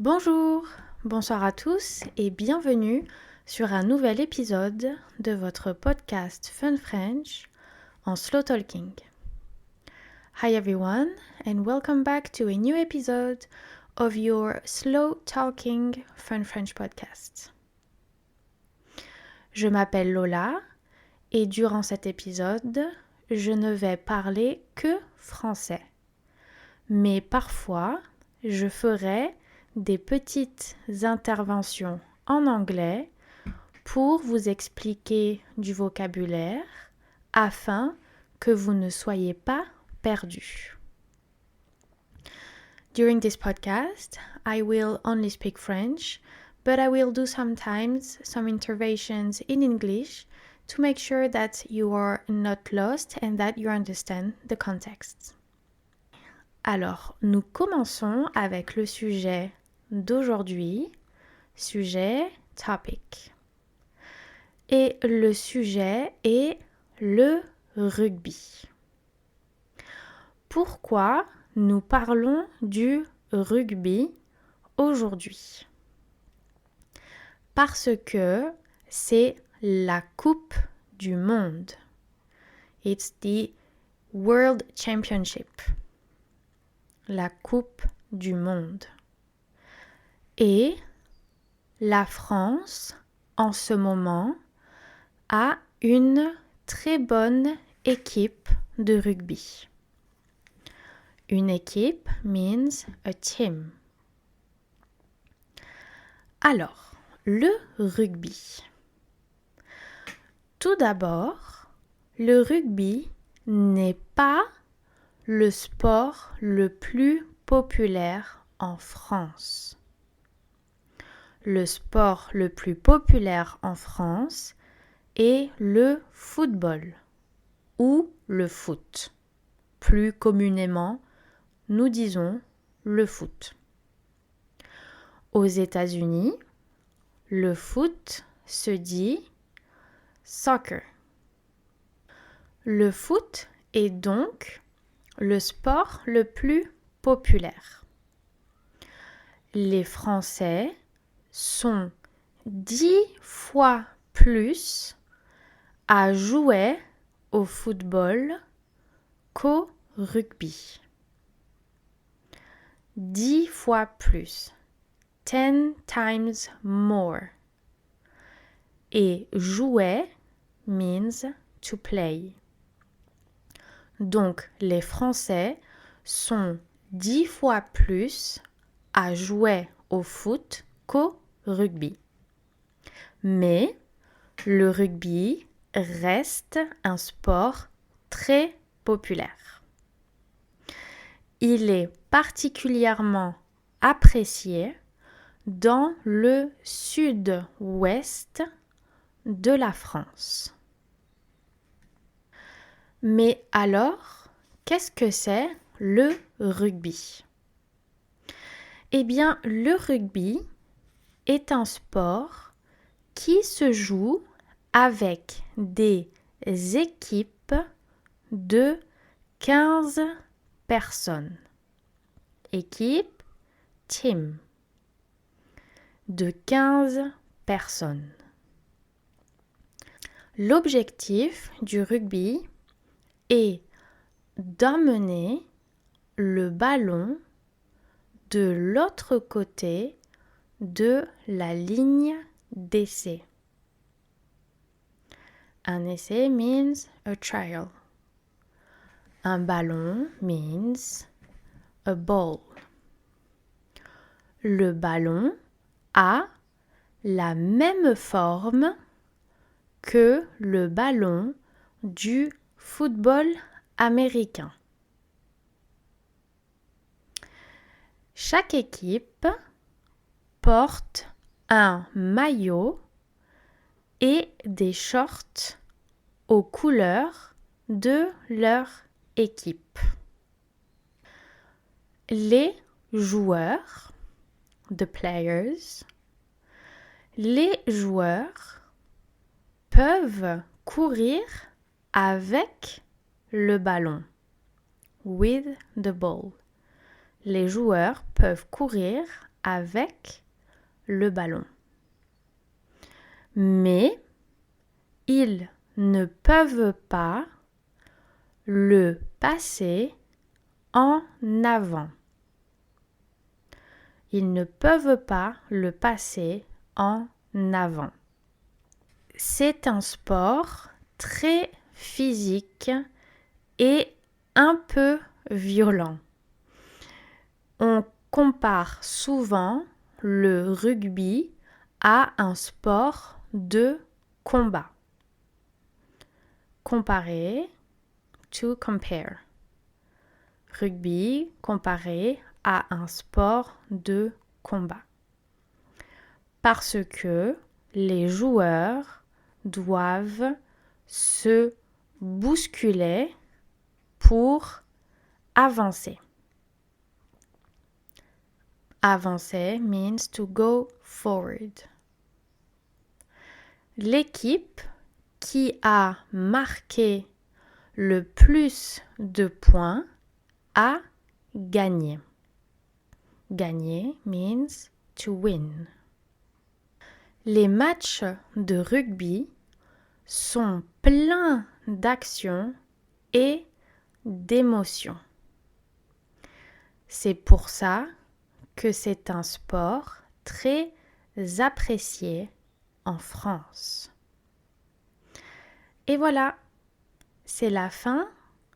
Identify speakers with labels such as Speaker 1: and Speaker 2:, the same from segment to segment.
Speaker 1: Bonjour, bonsoir à tous et bienvenue sur un nouvel épisode de votre podcast Fun French en slow talking. Hi everyone and welcome back to a new episode of your slow talking Fun French podcast. Je m'appelle Lola et durant cet épisode, je ne vais parler que français. Mais parfois, je ferai des petites interventions en anglais pour vous expliquer du vocabulaire afin que vous ne soyez pas perdus. During this podcast, I will only speak French, but I will do sometimes some interventions in English to make sure that you are not lost and that you understand the context. Alors, nous commençons avec le sujet d'aujourd'hui, sujet topic. Et le sujet est le rugby. Pourquoi nous parlons du rugby aujourd'hui? Parce que c'est la Coupe du Monde. It's the World Championship. La Coupe du Monde. Et la France, en ce moment, a une très bonne équipe de rugby. Une équipe means a team. Alors, le rugby. Tout d'abord, le rugby n'est pas le sport le plus populaire en France. Le sport le plus populaire en France est le football ou le foot. Plus communément, nous disons le foot. Aux États-Unis, le foot se dit soccer. Le foot est donc le sport le plus populaire. Les Français sont 10 fois plus à jouer au football qu'au rugby. 10 fois plus. 10 times more. Et jouer means to play. Donc, les Français sont 10 fois plus à jouer au foot qu'au rugby. Mais le rugby reste un sport très populaire. Il est particulièrement apprécié dans le sud-ouest de la France. Mais alors, qu'est-ce que c'est le rugby? Eh bien, le rugby est un sport qui se joue avec des équipes de 15 personnes. Équipe, team. De 15 personnes. L'objectif du rugby est d'amener le ballon de l'autre côté de la ligne d'essai. Un essai means a trial. Un ballon means a ball. Le ballon a la même forme que le ballon du football américain. Chaque équipe porte un maillot et des shorts aux couleurs de leur équipe. Les joueurs, the players, les joueurs peuvent courir avec le ballon, with the ball. Les joueurs peuvent courir avec le ballon. Mais ils ne peuvent pas le passer en avant. Ils ne peuvent pas le passer en avant. C'est un sport très physique et un peu violent. On compare souvent le rugby à un sport de combat. Comparer, to compare. Rugby comparé à un sport de combat. Parce que les joueurs doivent se bousculer pour avancer. Avancer means to go forward. L'équipe qui a marqué le plus de points a gagné. Gagner means to win. Les matchs de rugby sont pleins d'actions et d'émotions. C'est pour ça que c'est un sport très apprécié en France. Et voilà, c'est la fin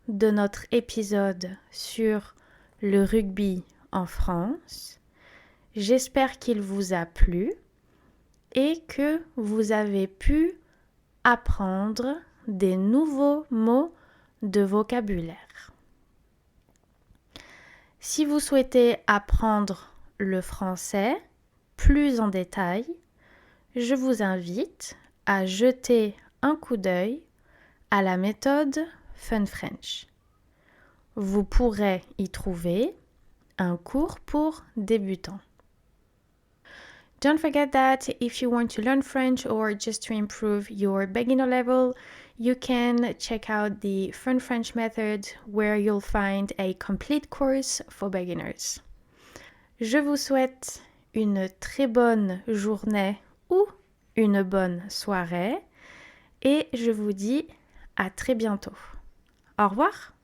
Speaker 1: de notre épisode sur le rugby en France. J'espère qu'il vous a plu et que vous avez pu apprendre des nouveaux mots de vocabulaire. Si vous souhaitez apprendre le français plus en détail, je vous invite à jeter un coup d'œil à la méthode Fun French. Vous pourrez y trouver un cours pour débutants. Don't forget that if you want to learn French or just to improve your beginner level, you can check out the Fun French method where you'll find a complete course for beginners. Je vous souhaite une très bonne journée ou une bonne soirée et je vous dis à très bientôt. Au revoir!